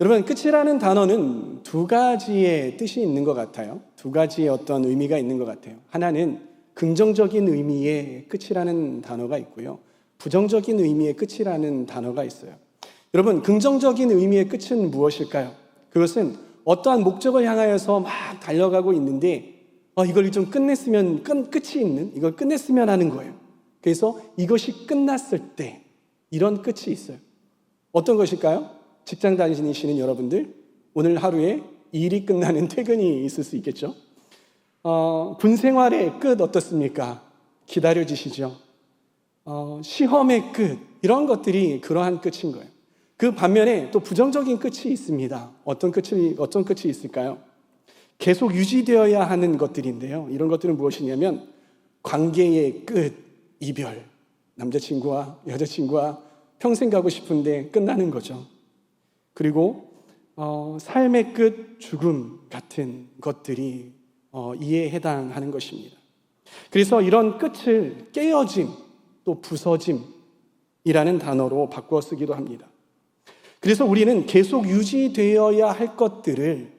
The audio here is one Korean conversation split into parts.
여러분, 끝이라는 단어는 두 가지의 뜻이 있는 것 같아요. 두 가지의 어떤 의미가 있는 것 같아요. 하나는 긍정적인 의미의 끝이라는 단어가 있고요. 부정적인 의미의 끝이라는 단어가 있어요. 여러분, 긍정적인 의미의 끝은 무엇일까요? 그것은 어떠한 목적을 향하여서 막 달려가고 있는데 이걸 좀 끝냈으면 끝이 있는, 이걸 끝냈으면 하는 거예요. 그래서 이것이 끝났을 때 이런 끝이 있어요. 어떤 것일까요? 직장 다니시는 여러분들, 오늘 하루에 일이 끝나는 퇴근이 있을 수 있겠죠. 군 생활의 끝 어떻습니까? 기다려지시죠. 시험의 끝, 이런 것들이 그러한 끝인 거예요. 그 반면에 또 부정적인 끝이 있습니다. 어떤 끝이 있을까요? 계속 유지되어야 하는 것들인데요. 이런 것들은 무엇이냐면 관계의 끝, 이별. 남자친구와 여자친구와 평생 가고 싶은데 끝나는 거죠. 그리고 삶의 끝, 죽음 같은 것들이 이에 해당하는 것입니다. 그래서 이런 끝을 깨어짐, 또 부서짐이라는 단어로 바꾸어 쓰기도 합니다. 그래서 우리는 계속 유지되어야 할 것들을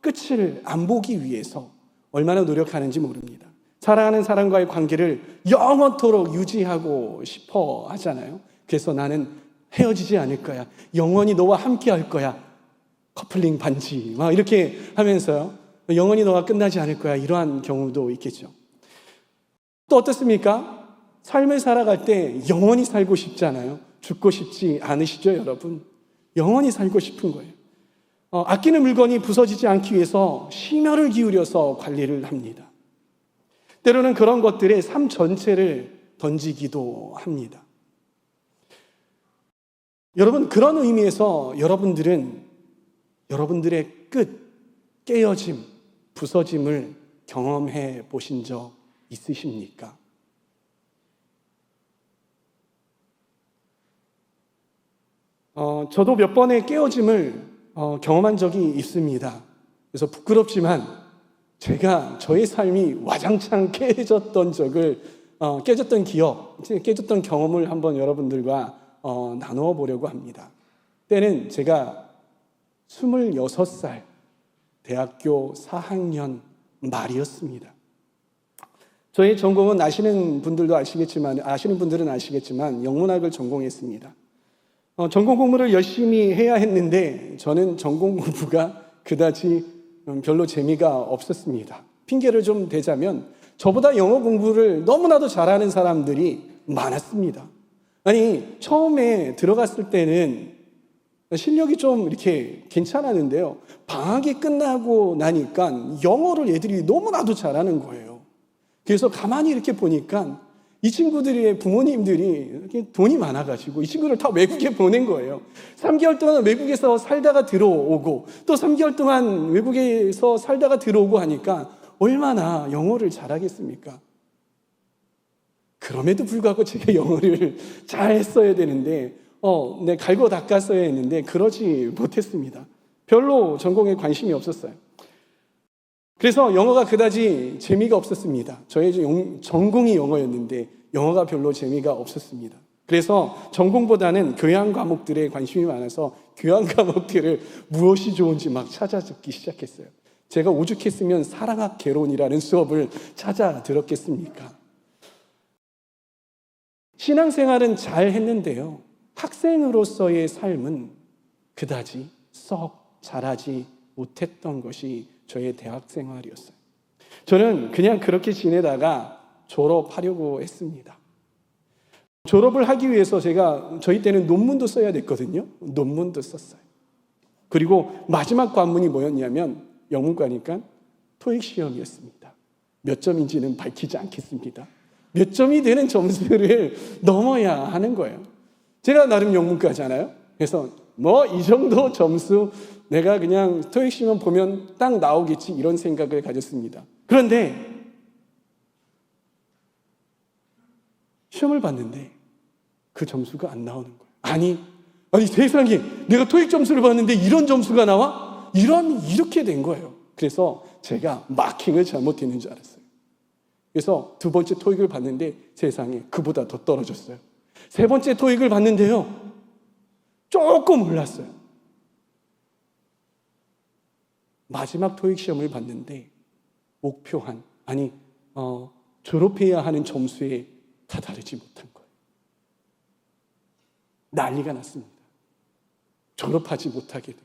끝을 안 보기 위해서 얼마나 노력하는지 모릅니다. 사랑하는 사람과의 관계를 영원토록 유지하고 싶어 하잖아요. 그래서 나는 헤어지지 않을 거야. 영원히 너와 함께 할 거야. 커플링 반지 막 이렇게 하면서요. 영원히 너와 끝나지 않을 거야. 이러한 경우도 있겠죠. 또 어떻습니까? 삶을 살아갈 때 영원히 살고 싶잖아요. 죽고 싶지 않으시죠, 여러분? 영원히 살고 싶은 거예요. 아끼는 물건이 부서지지 않기 위해서 심혈을 기울여서 관리를 합니다. 때로는 그런 것들에 삶 전체를 던지기도 합니다. 여러분, 그런 의미에서 여러분들은 여러분들의 끝, 깨어짐, 부서짐을 경험해 보신 적 있으십니까? 저도 몇 번의 깨어짐을 경험한 적이 있습니다. 그래서 부끄럽지만 제가 저의 삶이 와장창 깨졌던 깨졌던 경험을 한번 여러분들과 나누어 보려고 합니다. 때는 제가 26살 대학교 4학년 말이었습니다. 저의 전공은 아시는 분들은 아시겠지만 영문학을 전공했습니다. 전공 공부를 열심히 해야 했는데 저는 전공 공부가 그다지 별로 재미가 없었습니다. 핑계를 좀 대자면 저보다 영어 공부를 너무나도 잘하는 사람들이 많았습니다. 아니, 처음에 들어갔을 때는 실력이 좀 이렇게 괜찮았는데요. 방학이 끝나고 나니까 영어를 애들이 너무나도 잘하는 거예요. 그래서 가만히 이렇게 보니까 이 친구들의 부모님들이 이렇게 돈이 많아가지고 이 친구를 다 외국에 보낸 거예요. 3개월 동안 외국에서 살다가 들어오고 또 3개월 동안 외국에서 살다가 들어오고 하니까 얼마나 영어를 잘하겠습니까? 그럼에도 불구하고 제가 영어를 잘 했어야 되는데 갈고 닦았어야 했는데 그러지 못했습니다. 별로 전공에 관심이 없었어요. 그래서 영어가 그다지 재미가 없었습니다. 저의 전공이 영어였는데 영어가 별로 재미가 없었습니다. 그래서 전공보다는 교양 과목들에 관심이 많아서 교양 과목들을 무엇이 좋은지 막 찾아 듣기 시작했어요. 제가 오죽했으면 사랑학 개론이라는 수업을 찾아 들었겠습니까? 신앙생활은 잘 했는데요. 학생으로서의 삶은 그다지 썩 잘하지 못했던 것이 저의 대학 생활이었어요. 저는 그냥 그렇게 지내다가 졸업하려고 했습니다. 졸업을 하기 위해서 저희 때는 논문도 써야 됐거든요. 논문도 썼어요. 그리고 마지막 관문이 뭐였냐면 영문과니까 토익 시험이었습니다. 몇 점인지는 밝히지 않겠습니다. 몇 점이 되는 점수를 넘어야 하는 거예요. 제가 나름 영문과잖아요. 그래서 이 정도 점수 내가 그냥 토익 시험 보면 딱 나오겠지 이런 생각을 가졌습니다. 그런데 시험을 봤는데 그 점수가 안 나오는 거예요. 아니 세상에 내가 토익 점수를 봤는데 이런 점수가 나와? 이렇게 된 거예요. 그래서 제가 마킹을 잘못했는 줄 알았어요. 그래서 두 번째 토익을 봤는데 세상에 그보다 더 떨어졌어요. 세 번째 토익을 봤는데요. 조금 올랐어요. 마지막 토익 시험을 봤는데 목표한, 졸업해야 하는 점수에 다다르지 못한 거예요. 난리가 났습니다. 졸업하지 못하게 된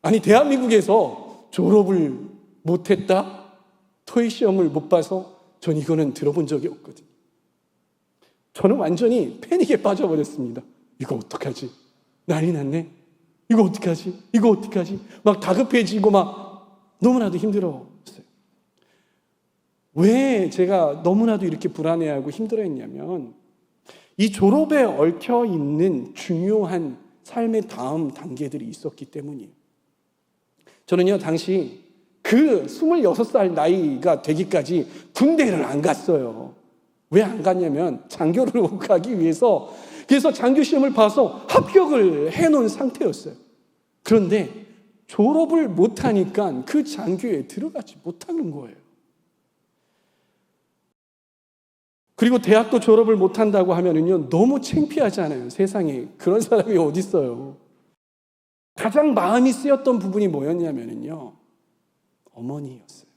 거예요. 대한민국에서 졸업을 못했다? 토익 시험을 못 봐서 전 이거는 들어본 적이 없거든요. 저는 완전히 패닉에 빠져버렸습니다. 이거 어떡하지? 난리 났네. 이거 어떡하지? 이거 어떡하지? 막 다급해지고 막 너무나도 힘들었어요. 왜 제가 너무나도 이렇게 불안해하고 힘들어했냐면 이 졸업에 얽혀 있는 중요한 삶의 다음 단계들이 있었기 때문이에요. 저는요, 당시 그 26살 나이가 되기까지 군대를 안 갔어요. 왜 안 갔냐면 장교를 가기 위해서, 그래서 장교 시험을 봐서 합격을 해놓은 상태였어요. 그런데 졸업을 못하니까 그 장교에 들어가지 못하는 거예요. 그리고 대학도 졸업을 못한다고 하면은요, 너무 창피하잖아요. 세상에 그런 사람이 어디 있어요. 가장 마음이 쓰였던 부분이 뭐였냐면요, 어머니였어요.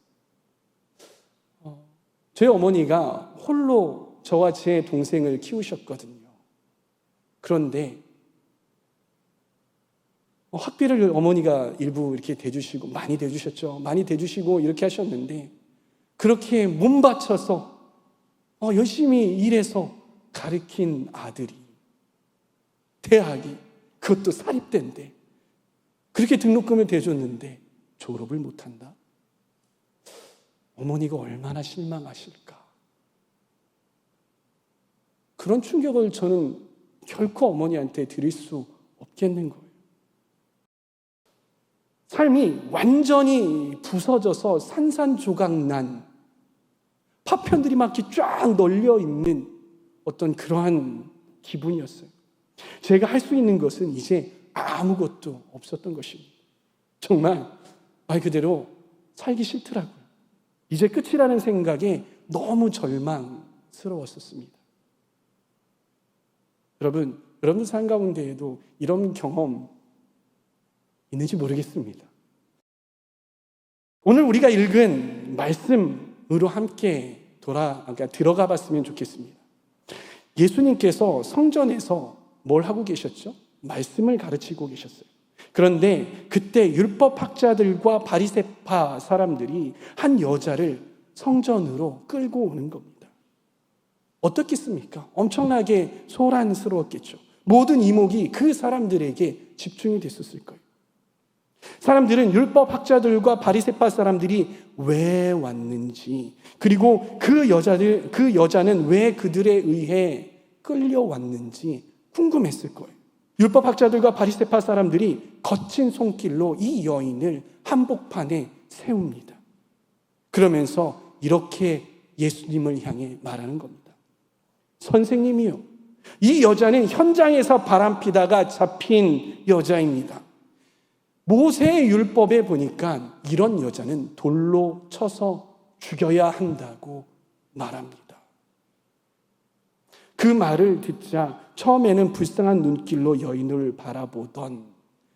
제 어머니가 홀로 저와 제 동생을 키우셨거든요. 그런데 학비를 어머니가 일부 이렇게 대주시고, 많이 대주셨죠. 많이 대주시고 이렇게 하셨는데, 그렇게 몸 바쳐서 열심히 일해서 가르친 아들이 대학이, 그것도 사립대인데 그렇게 등록금을 대줬는데 졸업을 못한다? 어머니가 얼마나 실망하실까. 그런 충격을 저는 결코 어머니한테 드릴 수 없겠는 거예요. 삶이 완전히 부서져서 산산조각난, 파편들이 막 이렇게 쫙 널려 있는 어떤 그러한 기분이었어요. 제가 할 수 있는 것은 이제 아무것도 없었던 것입니다. 정말 말 그대로 살기 싫더라고요. 이제 끝이라는 생각에 너무 절망스러웠었습니다. 여러분 삶 가운데에도 이런 경험 있는지 모르겠습니다. 오늘 우리가 읽은 말씀으로 함께 들어가 봤으면 좋겠습니다. 예수님께서 성전에서 뭘 하고 계셨죠? 말씀을 가르치고 계셨어요. 그런데 그때 율법학자들과 바리새파 사람들이 한 여자를 성전으로 끌고 오는 겁니다. 어떻겠습니까? 엄청나게 소란스러웠겠죠. 모든 이목이 그 사람들에게 집중이 됐었을 거예요. 사람들은 율법학자들과 바리새파 사람들이 왜 왔는지, 그리고 그 여자는 왜 그들에 의해 끌려왔는지 궁금했을 거예요. 율법학자들과 바리새파 사람들이 거친 손길로 이 여인을 한복판에 세웁니다. 그러면서 이렇게 예수님을 향해 말하는 겁니다. 선생님이요, 이 여자는 현장에서 바람피다가 잡힌 여자입니다. 모세의 율법에 보니까 이런 여자는 돌로 쳐서 죽여야 한다고 말합니다. 그 말을 듣자 처음에는 불쌍한 눈길로 여인을 바라보던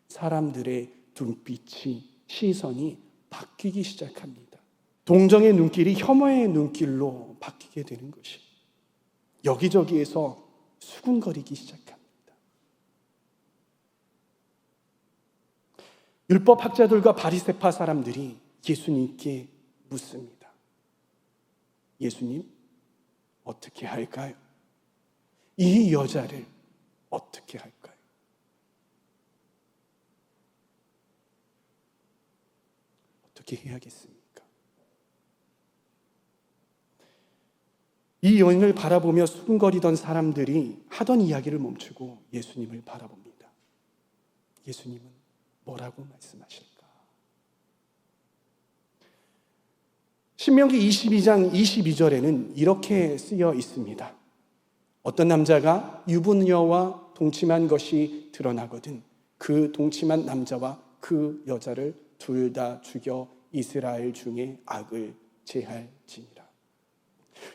사람들의 눈빛이, 시선이 바뀌기 시작합니다. 동정의 눈길이 혐오의 눈길로 바뀌게 되는 것이, 여기저기에서 수군거리기 시작합니다. 율법학자들과 바리새파 사람들이 예수님께 묻습니다. 예수님, 어떻게 할까요? 이 여자를 어떻게 할까요? 어떻게 해야겠습니까? 이 여인을 바라보며 수군거리던 사람들이 하던 이야기를 멈추고 예수님을 바라봅니다. 예수님은 뭐라고 말씀하실까? 신명기 22장 22절에는 이렇게 쓰여 있습니다. 어떤 남자가 유부녀와 동침한 것이 드러나거든 그 동침한 남자와 그 여자를 둘 다 죽여 이스라엘 중에 악을 제할지니라.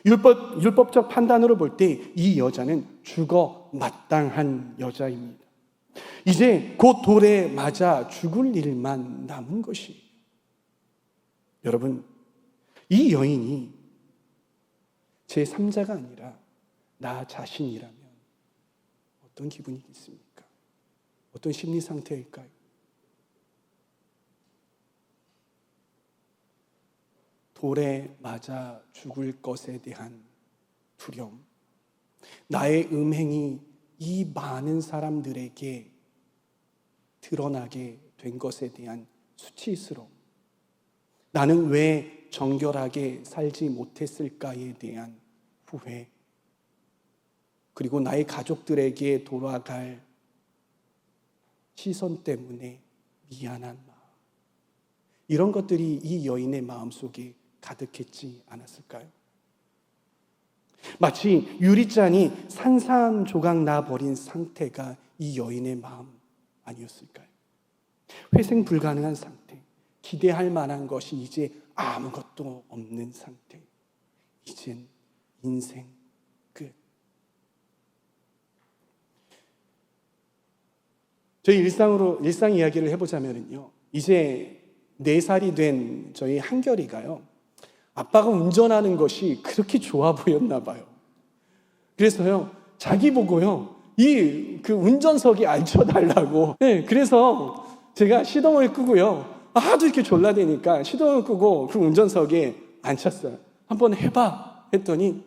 율법적 판단으로 볼 때 이 여자는 죽어 마땅한 여자입니다. 이제 곧 돌에 맞아 죽을 일만 남은 것이에요. 여러분, 이 여인이 제 3자가 아니라 나 자신이라면 어떤 기분이겠습니까? 어떤 심리 상태일까요? 돌에 맞아 죽을 것에 대한 두려움, 나의 음행이 이 많은 사람들에게 드러나게 된 것에 대한 수치스러움, 나는 왜 정결하게 살지 못했을까에 대한 후회, 그리고 나의 가족들에게 돌아갈 시선 때문에 미안한 마음, 이런 것들이 이 여인의 마음속에 가득했지 않았을까요? 마치 유리잔이 산산조각 나버린 상태가 이 여인의 마음 아니었을까요? 회생 불가능한 상태, 기대할 만한 것이 이제 아무것도 없는 상태, 이젠 인생 끝. 저희 일상 이야기를 해보자면요, 이제 4살이 된 저희 한결이가요, 아빠가 운전하는 것이 그렇게 좋아 보였나 봐요. 그래서요, 자기 보고요, 그 운전석에 앉혀달라고. 네, 그래서 제가 시동을 끄고요, 하도 이렇게 졸라대니까 시동을 끄고 그 운전석에 앉혔어요. 한번 해봐 했더니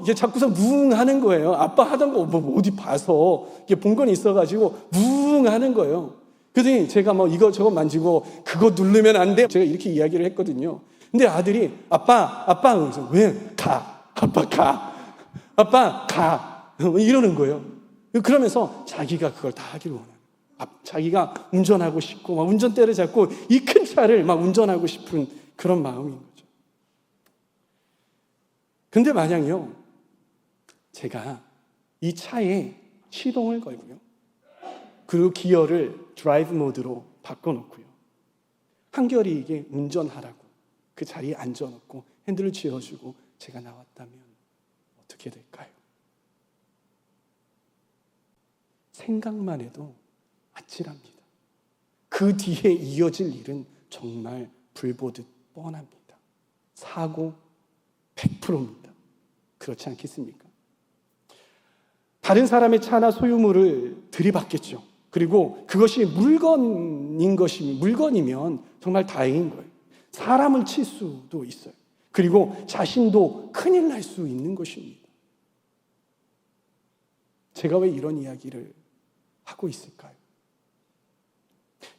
이게 자꾸서 무웅 하는 거예요. 아빠 하던 거 뭐 어디 봐서 이게 본 건 있어가지고 무웅 하는 거예요. 그랬더니 제가 이거 만지고 그거 누르면 안 돼, 제가 이렇게 이야기를 했거든요. 근데 아들이 아빠 왜 가? 아빠 가 이러는 거예요. 그러면서 자기가 그걸 다 하기를 원해요. 자기가 운전하고 싶고 막 운전대를 잡고 이 큰 차를 막 운전하고 싶은 그런 마음인 거죠. 근데 만약요, 제가 이 차에 시동을 걸고요, 그리고 기어를 드라이브 모드로 바꿔놓고요, 한결이에게 운전하라고 그 자리에 앉아놓고 핸들을 쥐어주고 제가 나왔다면 어떻게 될까요? 생각만 해도 아찔합니다. 그 뒤에 이어질 일은 정말 불보듯 뻔합니다. 사고 100%입니다. 그렇지 않겠습니까? 다른 사람의 차나 소유물을 들이받겠죠. 그리고 그것이 물건이면 정말 다행인 거예요. 사람을 칠 수도 있어요. 그리고 자신도 큰일 날 수 있는 것입니다. 제가 왜 이런 이야기를 하고 있을까요?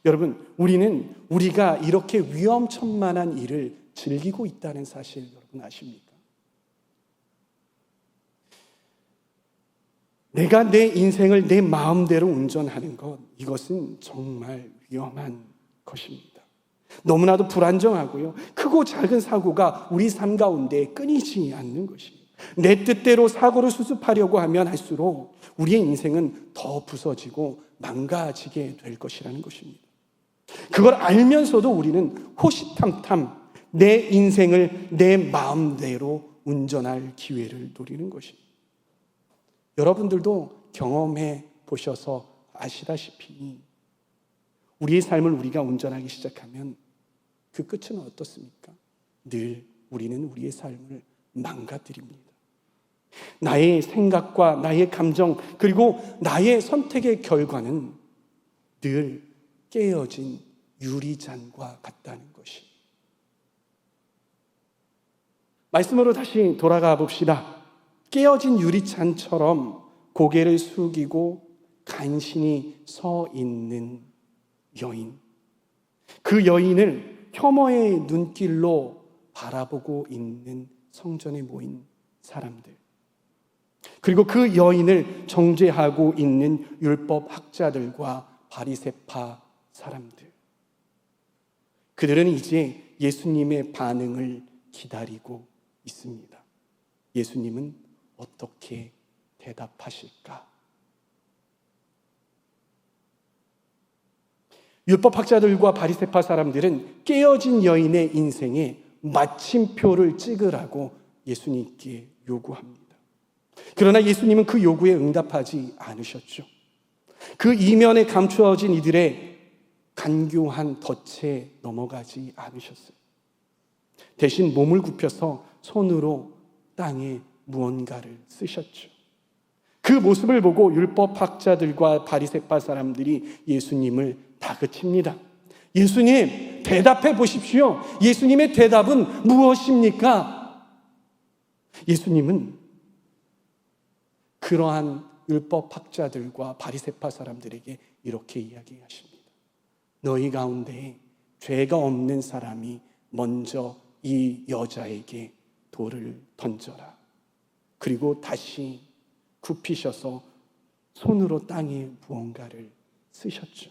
여러분, 우리가 이렇게 위험천만한 일을 즐기고 있다는 사실 여러분 아십니까? 내가 내 인생을 내 마음대로 운전하는 것, 이것은 정말 위험한 것입니다. 너무나도 불안정하고요, 크고 작은 사고가 우리 삶 가운데 끊이지 않는 것입니다. 내 뜻대로 사고를 수습하려고 하면 할수록 우리의 인생은 더 부서지고 망가지게 될 것이라는 것입니다. 그걸 알면서도 우리는 호시탐탐 내 인생을 내 마음대로 운전할 기회를 노리는 것입니다. 여러분들도 경험해 보셔서 아시다시피 우리의 삶을 우리가 운전하기 시작하면 그 끝은 어떻습니까? 늘 우리는 우리의 삶을 망가뜨립니다. 나의 생각과 나의 감정, 그리고 나의 선택의 결과는 늘 깨어진 유리잔과 같다는 것이. 말씀으로 다시 돌아가 봅시다. 깨어진 유리잔처럼 고개를 숙이고 간신히 서 있는 여인. 그 여인을 혐오의 눈길로 바라보고 있는 성전에 모인 사람들. 그리고 그 여인을 정죄하고 있는 율법 학자들과 바리새파 사람들. 그들은 이제 예수님의 반응을 기다리고 있습니다. 예수님은 어떻게 대답하실까? 율법학자들과 바리새파 사람들은 깨어진 여인의 인생에 마침표를 찍으라고 예수님께 요구합니다. 그러나 예수님은 그 요구에 응답하지 않으셨죠. 그 이면에 감추어진 이들의 간교한 덫에 넘어가지 않으셨어요. 대신 몸을 굽혀서 손으로 땅에 무언가를 쓰셨죠. 그 모습을 보고 율법학자들과 바리새파 사람들이 예수님을 다그칩니다. 예수님, 대답해 보십시오. 예수님의 대답은 무엇입니까? 예수님은 그러한 율법학자들과 바리새파 사람들에게 이렇게 이야기하십니다. 너희 가운데 죄가 없는 사람이 먼저 이 여자에게 돌을 던져라. 그리고 다시 굽히셔서 손으로 땅에 무언가를 쓰셨죠.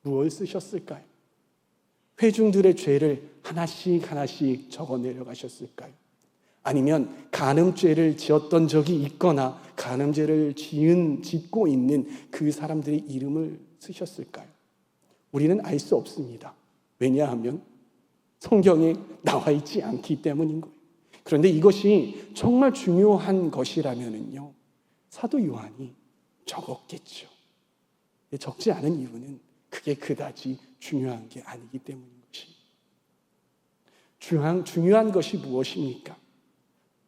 무엇을 쓰셨을까요? 회중들의 죄를 하나씩 하나씩 적어 내려가셨을까요? 아니면 간음죄를 지었던 적이 있거나 간음죄를 짓고 있는 그 사람들의 이름을 쓰셨을까요? 우리는 알 수 없습니다. 왜냐하면 성경에 나와 있지 않기 때문인 거예요. 그런데 이것이 정말 중요한 것이라면요, 사도 요한이 적었겠죠. 적지 않은 이유는 그게 그다지 중요한 게 아니기 때문인 것입니다. 중요한 것이 무엇입니까?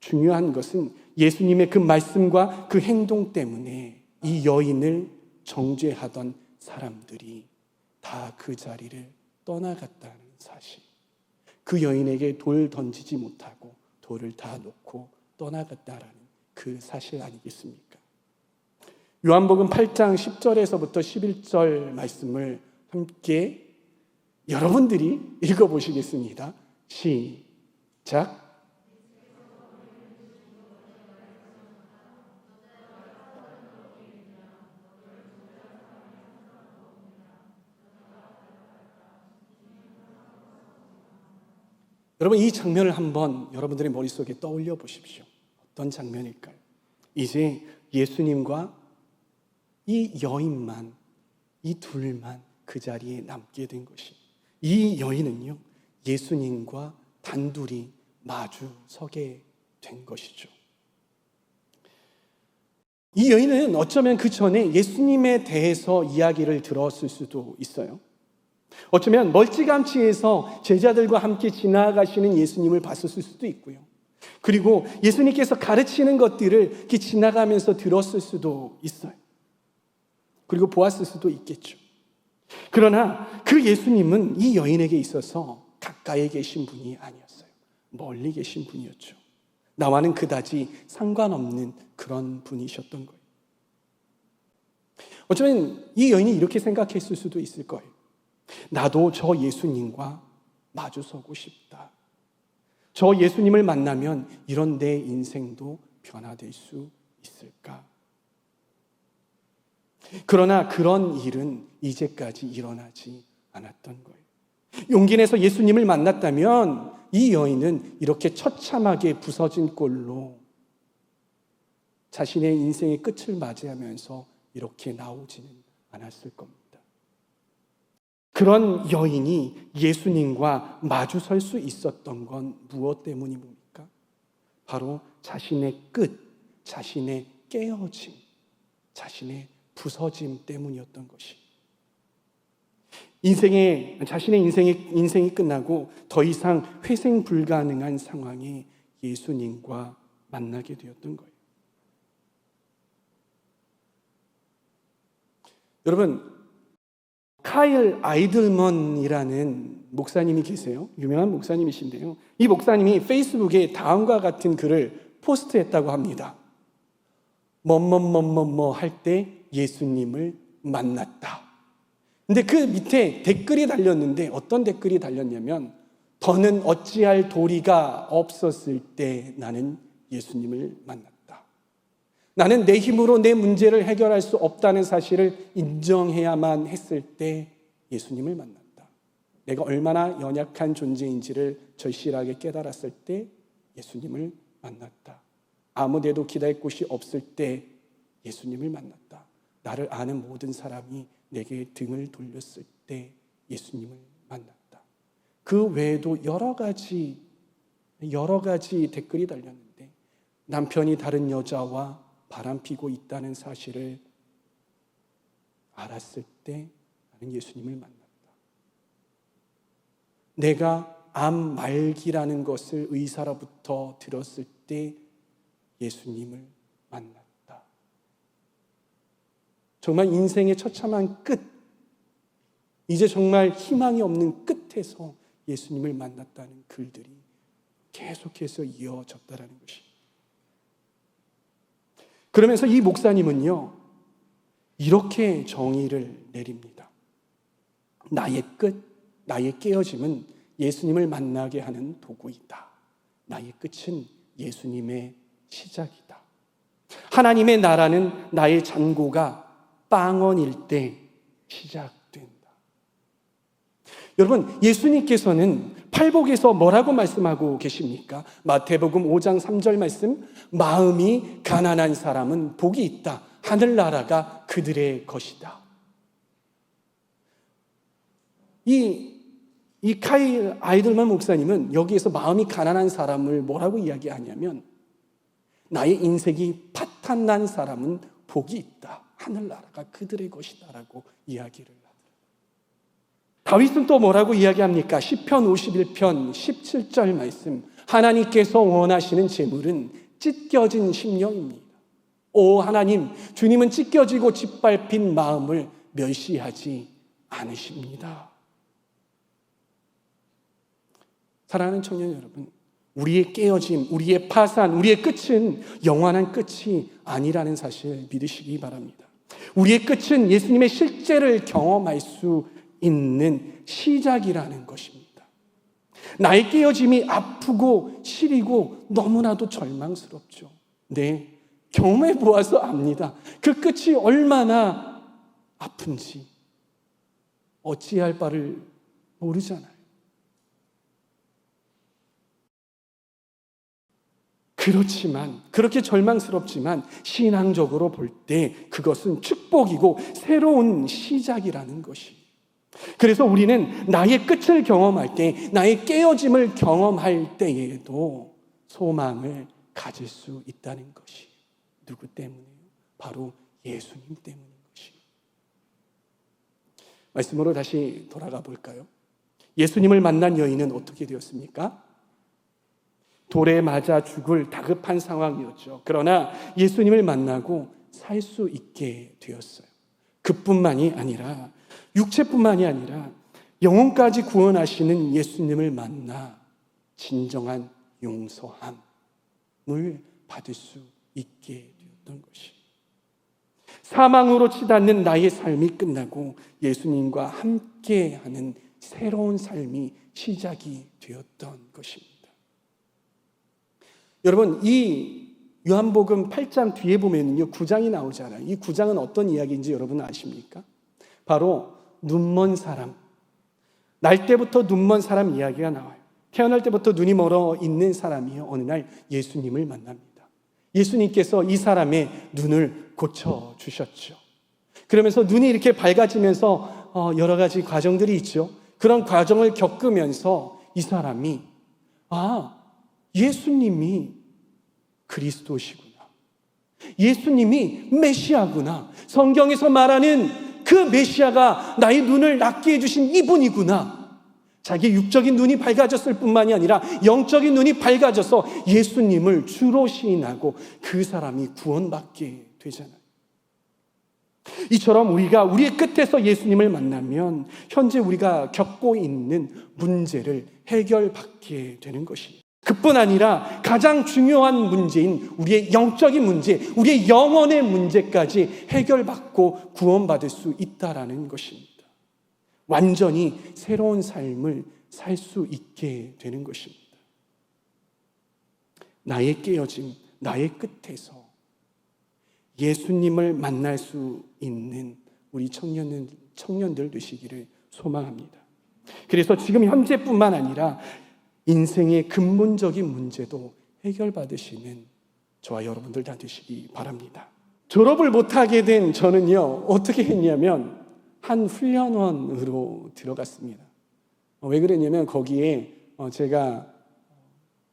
중요한 것은 예수님의 그 말씀과 그 행동 때문에 이 여인을 정죄하던 사람들이 다 그 자리를 떠나갔다는 사실. 그 여인에게 돌 던지지 못하고 돌을 다 놓고 떠나갔다라는 그 사실 아니겠습니까? 요한복음 8장 10절에서부터 11절 말씀을 함께 여러분들이 읽어보시겠습니다. 시작. 여러분, 이 장면을 한번 여러분들의 머릿속에 떠올려 보십시오. 어떤 장면일까요? 이제 예수님과 이 여인만, 이 둘만 그 자리에 남게 된 것이, 이 여인은요, 예수님과 단둘이 마주 서게 된 것이죠. 이 여인은 어쩌면 그 전에 예수님에 대해서 이야기를 들었을 수도 있어요. 어쩌면 멀찌감치해서 제자들과 함께 지나가시는 예수님을 봤을 수도 있고요. 그리고 예수님께서 가르치는 것들을 이렇게 지나가면서 들었을 수도 있어요. 그리고 보았을 수도 있겠죠. 그러나 그 예수님은 이 여인에게 있어서 가까이 계신 분이 아니었어요. 멀리 계신 분이었죠. 나와는 그다지 상관없는 그런 분이셨던 거예요. 어쩌면 이 여인이 이렇게 생각했을 수도 있을 거예요. 나도 저 예수님과 마주서고 싶다. 저 예수님을 만나면 이런 내 인생도 변화될 수 있을까? 그러나 그런 일은 이제까지 일어나지 않았던 거예요. 용기 내서 예수님을 만났다면 이 여인은 이렇게 처참하게 부서진 꼴로 자신의 인생의 끝을 맞이하면서 이렇게 나오지는 않았을 겁니다. 그런 여인이 예수님과 마주설 수 있었던 건 무엇 때문입니까? 바로 자신의 끝, 자신의 깨어짐, 자신의 부서짐 때문이었던 것이. 자신의 인생이 끝나고 더 이상 회생 불가능한 상황에 예수님과 만나게 되었던 거예요. 여러분, 카일 아이들먼이라는 목사님이 계세요. 유명한 목사님이신데요. 이 목사님이 페이스북에 다음과 같은 글을 포스트했다고 합니다. 뭐뭐뭐뭐뭐 할 때 예수님을 만났다. 근데 그 밑에 댓글이 달렸는데 어떤 댓글이 달렸냐면, 더는 어찌할 도리가 없었을 때 나는 예수님을 만났다. 나는 내 힘으로 내 문제를 해결할 수 없다는 사실을 인정해야만 했을 때 예수님을 만났다. 내가 얼마나 연약한 존재인지를 절실하게 깨달았을 때 예수님을 만났다. 아무데도 기댈 곳이 없을 때 예수님을 만났다. 나를 아는 모든 사람이 내게 등을 돌렸을 때 예수님을 만났다. 그 외에도 여러 가지 댓글이 달렸는데, 남편이 다른 여자와 바람피고 있다는 사실을 알았을 때 나는 예수님을 만났다. 내가 암 말기라는 것을 의사로부터 들었을 때 예수님을 만났다. 정말 인생의 처참한 끝, 이제 정말 희망이 없는 끝에서 예수님을 만났다는 글들이 계속해서 이어졌다라는 것입니다. 그러면서 이 목사님은요, 이렇게 정의를 내립니다. 나의 끝, 나의 깨어짐은 예수님을 만나게 하는 도구이다. 나의 끝은 예수님의 시작이다. 하나님의 나라는 나의 잔고가 빵원일 때 시작된다. 여러분, 예수님께서는 팔복에서 뭐라고 말씀하고 계십니까? 마태복음 5장 3절 말씀, 마음이 가난한 사람은 복이 있다. 하늘나라가 그들의 것이다. 이 카이 아이들만 목사님은 여기에서 마음이 가난한 사람을 뭐라고 이야기하냐면, 나의 인생이 파탄난 사람은 복이 있다. 하늘나라가 그들의 것이다라고 이야기를 하더라고요. 다윗은 또 뭐라고 이야기합니까? 시편 51편 17절 말씀, 하나님께서 원하시는 재물은 찢겨진 심령입니다. 오 하나님, 주님은 찢겨지고 짓밟힌 마음을 멸시하지 않으십니다. 사랑하는 청년 여러분, 우리의 깨어짐, 우리의 파산, 우리의 끝은 영원한 끝이 아니라는 사실 믿으시기 바랍니다. 우리의 끝은 예수님의 실제를 경험할 수 있는 시작이라는 것입니다. 나의 깨어짐이 아프고 시리고 너무나도 절망스럽죠. 네, 경험해 보아서 압니다. 그 끝이 얼마나 아픈지 어찌할 바를 모르잖아요. 그렇지만, 그렇게 절망스럽지만 신앙적으로 볼 때 그것은 축복이고 새로운 시작이라는 것이. 그래서 우리는 나의 끝을 경험할 때, 나의 깨어짐을 경험할 때에도 소망을 가질 수 있다는 것이. 누구 때문이에요? 바로 예수님 때문인 것이. 말씀으로 다시 돌아가 볼까요? 예수님을 만난 여인은 어떻게 되었습니까? 돌에 맞아 죽을 다급한 상황이었죠. 그러나 예수님을 만나고 살 수 있게 되었어요. 그뿐만이 아니라, 육체뿐만이 아니라 영혼까지 구원하시는 예수님을 만나 진정한 용서함을 받을 수 있게 되었던 것이. 사망으로 치닫는 나의 삶이 끝나고 예수님과 함께하는 새로운 삶이 시작이 되었던 것입니다. 여러분, 이 요한복음 8장 뒤에 보면요, 9장이 나오잖아요. 이 9장은 어떤 이야기인지 여러분 아십니까? 바로 눈먼 사람, 날 때부터 눈먼 사람 이야기가 나와요. 태어날 때부터 눈이 멀어 있는 사람이요, 어느 날 예수님을 만납니다. 예수님께서 이 사람의 눈을 고쳐주셨죠. 그러면서 눈이 이렇게 밝아지면서 여러 가지 과정들이 있죠. 그런 과정을 겪으면서 이 사람이, 예수님이 그리스도시구나, 예수님이 메시아구나, 성경에서 말하는 그 메시아가 나의 눈을 낫게 해주신 이분이구나. 자기 육적인 눈이 밝아졌을 뿐만이 아니라 영적인 눈이 밝아져서 예수님을 주로 시인하고 그 사람이 구원받게 되잖아요. 이처럼 우리가 우리의 끝에서 예수님을 만나면 현재 우리가 겪고 있는 문제를 해결받게 되는 것입니다. 그뿐 아니라 가장 중요한 문제인 우리의 영적인 문제, 우리의 영혼의 문제까지 해결받고 구원받을 수 있다라는 것입니다. 완전히 새로운 삶을 살 수 있게 되는 것입니다. 나의 깨어짐, 나의 끝에서 예수님을 만날 수 있는 우리 청년들 되시기를 소망합니다. 그래서 지금 현재뿐만 아니라 인생의 근본적인 문제도 해결받으시는 저와 여러분들 다 되시기 바랍니다. 졸업을 못하게 된 저는요, 어떻게 했냐면 한 훈련원으로 들어갔습니다. 왜 그랬냐면 거기에 제가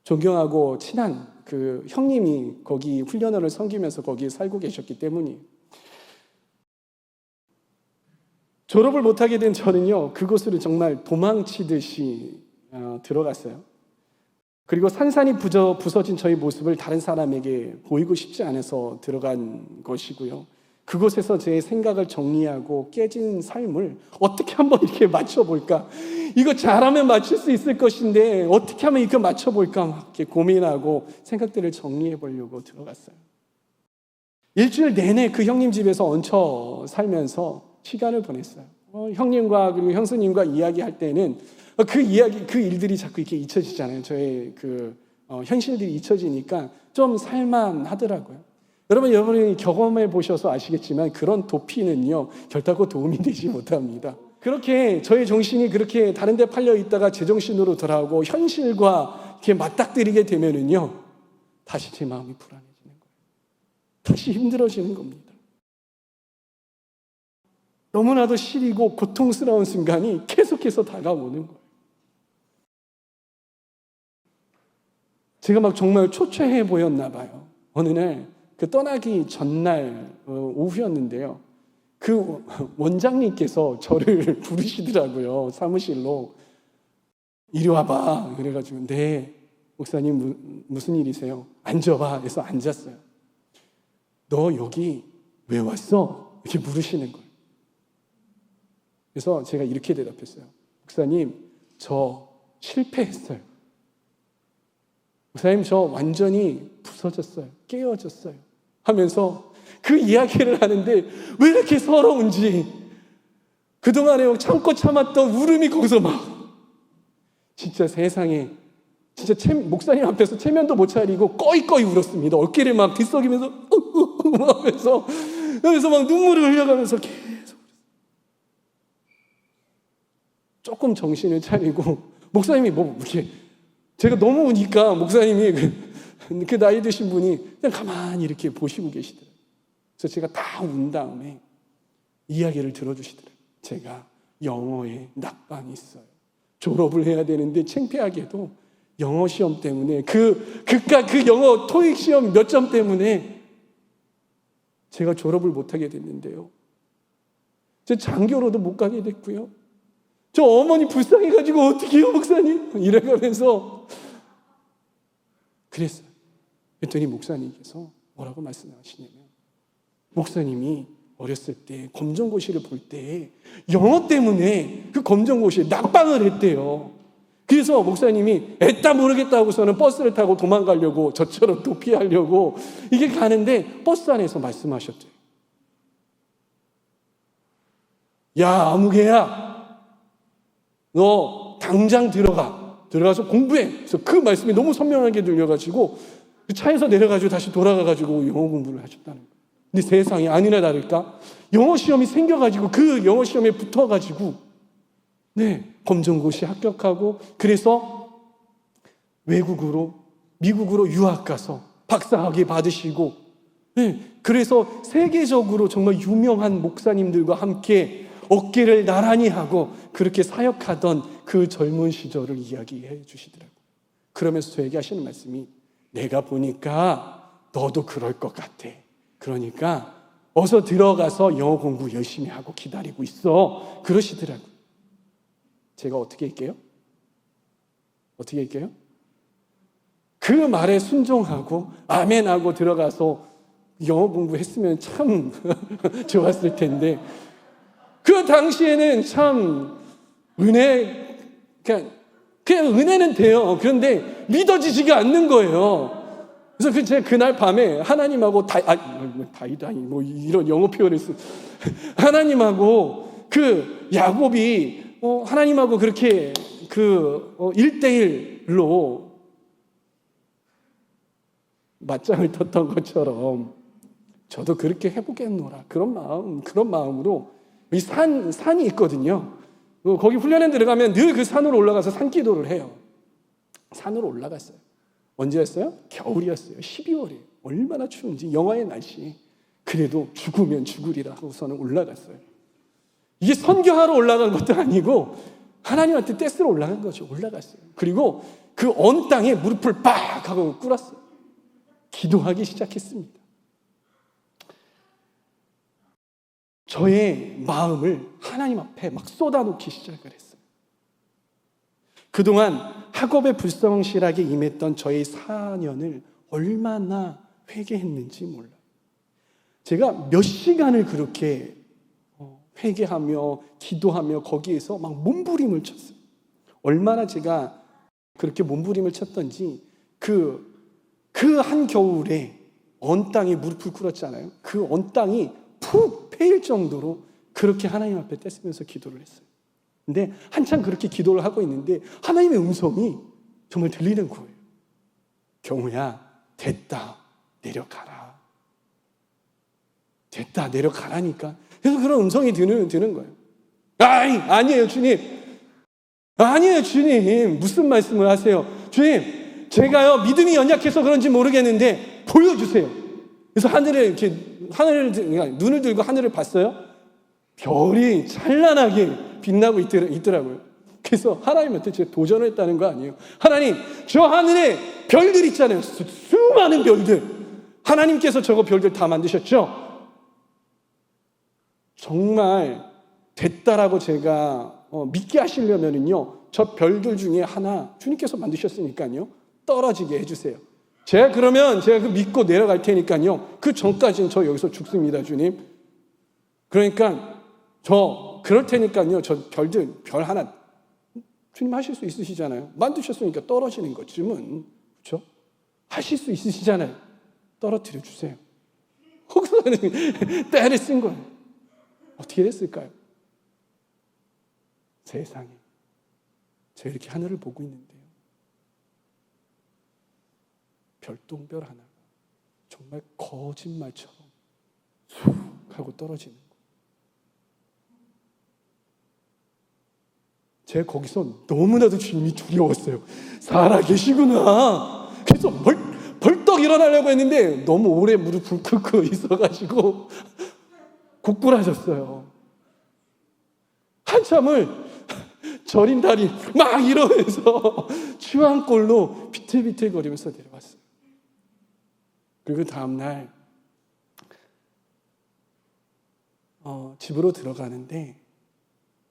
존경하고 친한 그 형님이 거기 훈련원을 섬기면서 거기에 살고 계셨기 때문이에요. 졸업을 못하게 된 저는요, 그곳으로 정말 도망치듯이 들어갔어요. 그리고 산산이 부서진 저희 모습을 다른 사람에게 보이고 싶지 않아서 들어간 것이고요. 그곳에서 제 생각을 정리하고 깨진 삶을 어떻게 한번 이렇게 맞춰볼까? 이거 잘하면 맞출 수 있을 것인데 어떻게 하면 이거 맞춰볼까? 막 이렇게 고민하고 생각들을 정리해 보려고 들어갔어요. 일주일 내내 그 형님 집에서 얹혀 살면서 시간을 보냈어요. 형님과 그리고 형수님과 이야기할 때는 그 이야기, 그 일들이 자꾸 이렇게 잊혀지잖아요. 저의 현실들이 잊혀지니까 좀 살만하더라고요. 여러분이 경험해 보셔서 아시겠지만 그런 도피는요, 결단코 도움이 되지 못합니다. 그렇게 저의 정신이 그렇게 다른 데 팔려 있다가 제정신으로 돌아오고 현실과 이렇게 맞닥뜨리게 되면은요, 다시 제 마음이 불안해지는 거예요. 다시 힘들어지는 겁니다. 너무나도 시리고 고통스러운 순간이 계속해서 다가오는 거예요. 제가 막 정말 초췌해 보였나 봐요. 어느 날 그 떠나기 전날 오후였는데요. 그 원장님께서 저를 부르시더라고요. 사무실로. 이리 와봐. 그래가지고 네, 목사님 무슨 일이세요? 앉아봐. 해서 앉았어요. 너 여기 왜 왔어? 이렇게 물으시는 거예요. 그래서 제가 이렇게 대답했어요. 목사님, 저 실패했어요. 목사님, 저 완전히 부서졌어요. 깨어졌어요. 하면서 그 이야기를 하는데 왜 이렇게 서러운지, 그동안에 참고 참았던 울음이 거기서 막, 진짜 세상에, 진짜 목사님 앞에서 체면도 못 차리고 꺼이꺼이 울었습니다. 어깨를 막 뒤썩이면서 하면서 막 눈물을 흘려가면서 계속 조금 정신을 차리고, 목사님이 뭐 이렇게 제가 너무 우니까 목사님이 그 나이 드신 분이 그냥 가만히 이렇게 보시고 계시더라고요. 그래서 제가 다 운 다음에 이야기를 들어주시더라고요. 제가 영어에 낙방이 있어요. 졸업을 해야 되는데 창피하게도 영어 시험 때문에 그 영어 토익 시험 몇 점 때문에 제가 졸업을 못하게 됐는데요. 제 장교로도 못 가게 됐고요. 저 어머니 불쌍해가지고 어떻게 해요, 목사님? 이래가면서 그랬어요. 그랬더니 목사님께서 뭐라고 말씀하시냐면, 목사님이 어렸을 때 검정고시를 볼 때 영어 때문에 그 검정고시에 낙방을 했대요. 그래서 목사님이 애따 모르겠다고서는 버스를 타고 도망가려고, 저처럼 도피하려고 이게 가는데 버스 안에서 말씀하셨대요. 야, 아무개야, 너 당장 들어가서 공부해. 그래서 그 말씀이 너무 선명하게 들려가지고 그 차에서 내려가지고 다시 돌아가가지고 영어 공부를 하셨다는 거예요. 근데 세상에 아니나 다를까, 영어 시험이 생겨가지고 그 영어 시험에 붙어가지고 검정고시 합격하고, 그래서 미국으로 유학 가서 박사학위 받으시고, 그래서 세계적으로 정말 유명한 목사님들과 함께 어깨를 나란히 하고 그렇게 사역하던 그 젊은 시절을 이야기해 주시더라고요. 그러면서 저에게 하시는 말씀이, 내가 보니까 너도 그럴 것 같아. 그러니까 어서 들어가서 영어 공부 열심히 하고 기다리고 있어. 그러시더라고요. 제가 어떻게 할게요? 그 말에 순종하고 아멘하고 들어가서 영어 공부했으면 참 좋았을 텐데, 그 당시에는 참 그냥 은혜는 돼요. 그런데 믿어지지가 않는 거예요. 그래서 제가 그날 밤에 하나님하고 뭐 이런 영어 표현을 하나님하고 그 야곱이 하나님하고 그렇게 1대1로 맞짱을 떴던 것처럼 저도 그렇게 해보겠노라. 그런 마음으로 이 산이 있거든요. 거기 훈련에 들어가면 늘 그 산으로 올라가서 산기도를 해요. 산으로 올라갔어요. 언제였어요? 겨울이었어요. 12월이에요. 얼마나 추운지, 영하의 날씨. 그래도 죽으면 죽으리라 하고서는 올라갔어요. 이게 선교하러 올라간 것도 아니고 하나님한테 떼쓰러 올라간 거죠. 올라갔어요. 그리고 그 언 땅에 무릎을 빡 하고 꿇었어요. 기도하기 시작했습니다. 저의 마음을 하나님 앞에 막 쏟아놓기 시작을 했어요. 그동안 학업에 불성실하게 임했던 저의 4년을 얼마나 회개했는지 몰라요. 제가 몇 시간을 그렇게 회개하며 기도하며 거기에서 막 몸부림을 쳤어요. 얼마나 제가 그렇게 몸부림을 쳤던지 그 한 겨울에 언 땅에 무릎을 꿇었잖아요. 그 언 땅이 푹 패일 정도로 그렇게 하나님 앞에 떼쓰면서 기도를 했어요. 근데 한참 그렇게 기도를 하고 있는데 하나님의 음성이 정말 들리는 거예요. 경우야, 됐다, 내려가라. 됐다, 내려가라니까. 그래서 그런 음성이 드는 거예요. 아니에요, 주님. 아니에요, 주님. 무슨 말씀을 하세요? 주님, 제가요, 믿음이 연약해서 그런지 모르겠는데, 보여주세요. 그래서 눈을 들고 하늘을 봤어요. 별이 찬란하게 빛나고 있더라고요. 그래서 하나님한테 제가 도전을 했다는 거 아니에요. 하나님, 저 하늘에 별들 있잖아요. 수많은 별들. 하나님께서 저거 별들 다 만드셨죠? 정말 됐다라고 제가 믿게 하시려면요, 저 별들 중에 하나 주님께서 만드셨으니까요, 떨어지게 해주세요. 제가 그 믿고 내려갈 테니까요, 그 전까지는 저 여기서 죽습니다, 주님. 그러니까 그럴 테니까요, 저 별들, 별 하나 주님 하실 수 있으시잖아요. 만드셨으니까 떨어지는 것쯤은, 그렇죠? 하실 수 있으시잖아요. 떨어뜨려 주세요. 혹서는 때를 쓴 거예요. 어떻게 됐을까요? 세상에, 제가 이렇게 하늘을 보고 있는데요, 별똥별 하나가 정말 거짓말처럼 쑥 하고 떨어지는 거예요. 제가 거기서 너무나도 주님이 두려웠어요. 살아계시구나. 그래서 벌떡 일어나려고 했는데 너무 오래 무릎을 꿇고 있어가지고 곡굴하셨어요. 한참을 저린 다리 막 이러면서 추한골로 비틀비틀거리면서 내려왔어요. 그리고 다음날 집으로 들어가는데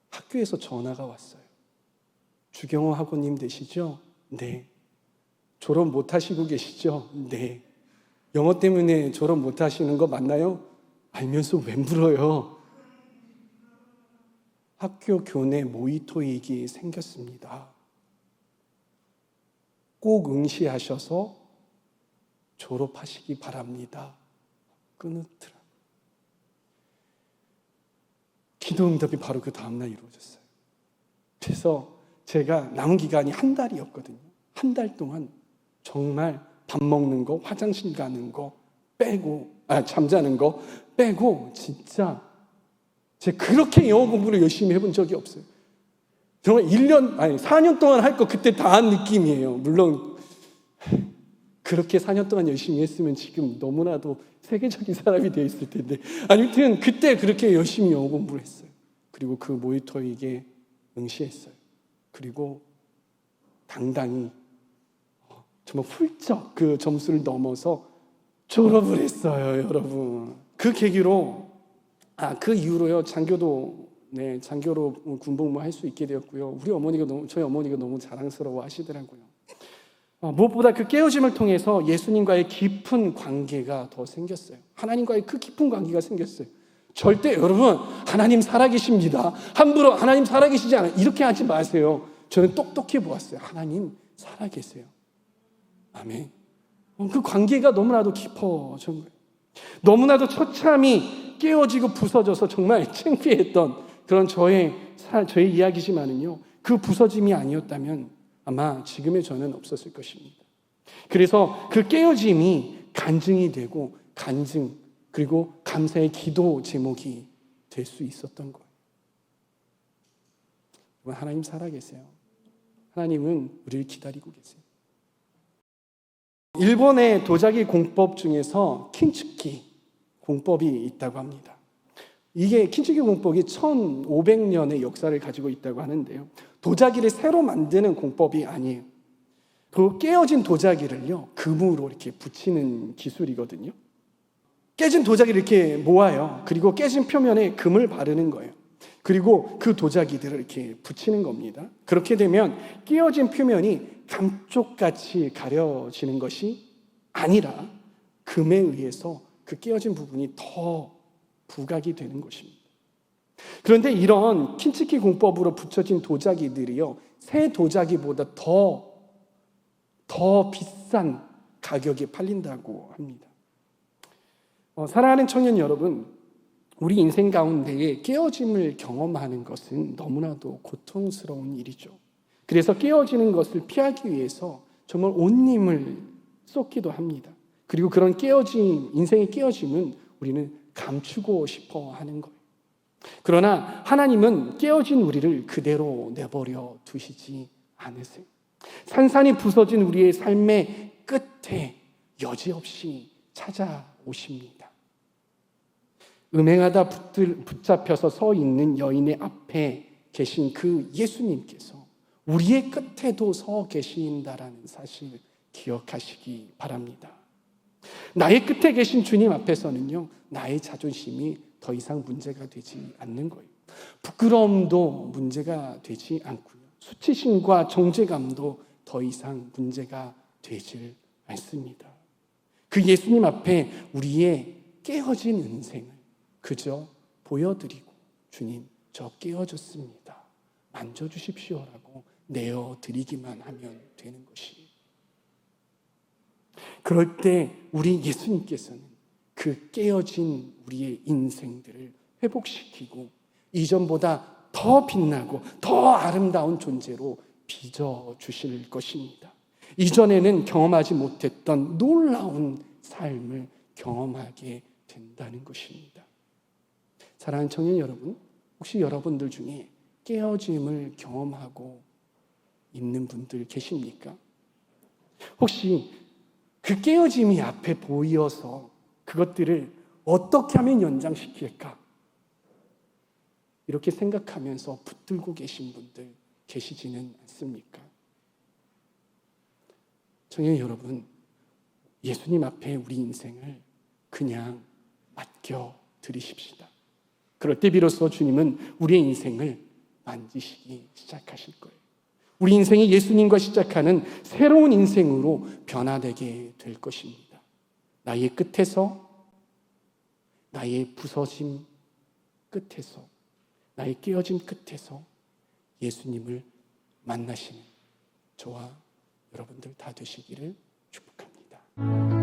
학교에서 전화가 왔어요. 주경호 학우님 되시죠? 네. 졸업 못하시고 계시죠? 네. 영어 때문에 졸업 못하시는 거 맞나요? 알면서 왜 물어요? 학교 교내 모의토익이 생겼습니다. 꼭 응시하셔서 졸업하시기 바랍니다. 끊었더라고요. 기도 응답이 바로 그 다음날 이루어졌어요. 그래서 제가 남은 기간이 한 달이었거든요. 한 달 동안 정말 밥 먹는 거, 화장실 가는 거 빼고, 잠자는 거 빼고, 진짜 제가 그렇게 영어 공부를 열심히 해본 적이 없어요. 정말 4년 동안 할 거 그때 다 한 느낌이에요. 물론 그렇게 4년 동안 열심히 했으면 지금 너무나도 세계적인 사람이 되어 있을 텐데, 아무튼 그때 그렇게 열심히 영어 공부를 했어요. 그리고 그 모니터에게 응시했어요. 그리고 당당히 정말 훌쩍 그 점수를 넘어서 졸업을 했어요, 여러분. 그 계기로 그 이후로요, 장교로 군복무 할 수 있게 되었고요. 저희 어머니가 너무 자랑스러워 하시더라고요. 무엇보다 그 깨어짐을 통해서 예수님과의 깊은 관계가 더 생겼어요. 하나님과의 그 깊은 관계가 생겼어요. 절대 여러분, 하나님 살아계십니다, 함부로 하나님 살아계시지 않아요, 이렇게 하지 마세요. 저는 똑똑히 보았어요. 하나님 살아계세요. 아멘. 그 관계가 너무나도 깊어진 거예요. 너무나도 처참히 깨어지고 부서져서 정말 창피했던 그런 저의 이야기지만은요, 그 부서짐이 아니었다면 아마 지금의 저는 없었을 것입니다. 그래서 그 깨어짐이 간증이 되고 그리고 감사의 기도 제목이 될 수 있었던 거예요. 하나님 살아계세요. 하나님은 우리를 기다리고 계세요. 일본의 도자기 공법 중에서 킨츠키 공법이 있다고 합니다. 이게 킨츠키 공법이 1500년의 역사를 가지고 있다고 하는데요, 도자기를 새로 만드는 공법이 아니에요. 그 깨어진 도자기를요, 금으로 이렇게 붙이는 기술이거든요. 깨진 도자기를 이렇게 모아요. 그리고 깨진 표면에 금을 바르는 거예요. 그리고 그 도자기들을 이렇게 붙이는 겁니다. 그렇게 되면 끼어진 표면이 감쪽같이 가려지는 것이 아니라 금에 의해서 그 끼어진 부분이 더 부각이 되는 것입니다. 그런데 이런 킨치키 공법으로 붙여진 도자기들이요, 새 도자기보다 더 비싼 가격에 팔린다고 합니다. 사랑하는 청년 여러분, 우리 인생 가운데에 깨어짐을 경험하는 것은 너무나도 고통스러운 일이죠. 그래서 깨어지는 것을 피하기 위해서 정말 온 힘을 쏟기도 합니다. 그리고 그런 깨어짐, 인생의 깨어짐은 우리는 감추고 싶어 하는 거예요. 그러나 하나님은 깨어진 우리를 그대로 내버려 두시지 않으세요. 산산이 부서진 우리의 삶의 끝에 여지없이 찾아오십니다. 음행하다 붙잡혀서 서 있는 여인의 앞에 계신 그 예수님께서 우리의 끝에도 서 계신다라는 사실 기억하시기 바랍니다. 나의 끝에 계신 주님 앞에서는요, 나의 자존심이 더 이상 문제가 되지 않는 거예요. 부끄러움도 문제가 되지 않고요, 수치심과 정죄감도 더 이상 문제가 되질 않습니다. 그 예수님 앞에 우리의 깨어진 인생을 그저 보여드리고, 주님, 저 깨어졌습니다, 만져주십시오라고 내어드리기만 하면 되는 것이에요. 그럴 때 우리 예수님께서는 그 깨어진 우리의 인생들을 회복시키고 이전보다 더 빛나고 더 아름다운 존재로 빚어주실 것입니다. 이전에는 경험하지 못했던 놀라운 삶을 경험하게 된다는 것입니다. 사랑하는 청년 여러분, 혹시 여러분들 중에 깨어짐을 경험하고 있는 분들 계십니까? 혹시 그 깨어짐이 앞에 보여서 그것들을 어떻게 하면 연장시킬까? 이렇게 생각하면서 붙들고 계신 분들 계시지는 않습니까? 청년 여러분, 예수님 앞에 우리 인생을 그냥 맡겨드리십시다. 그럴 때 비로소 주님은 우리의 인생을 만지시기 시작하실 거예요. 우리 인생이 예수님과 시작하는 새로운 인생으로 변화되게 될 것입니다. 나의 끝에서, 나의 부서짐 끝에서, 나의 깨어짐 끝에서 예수님을 만나시는 저와 여러분들 다 되시기를 축복합니다.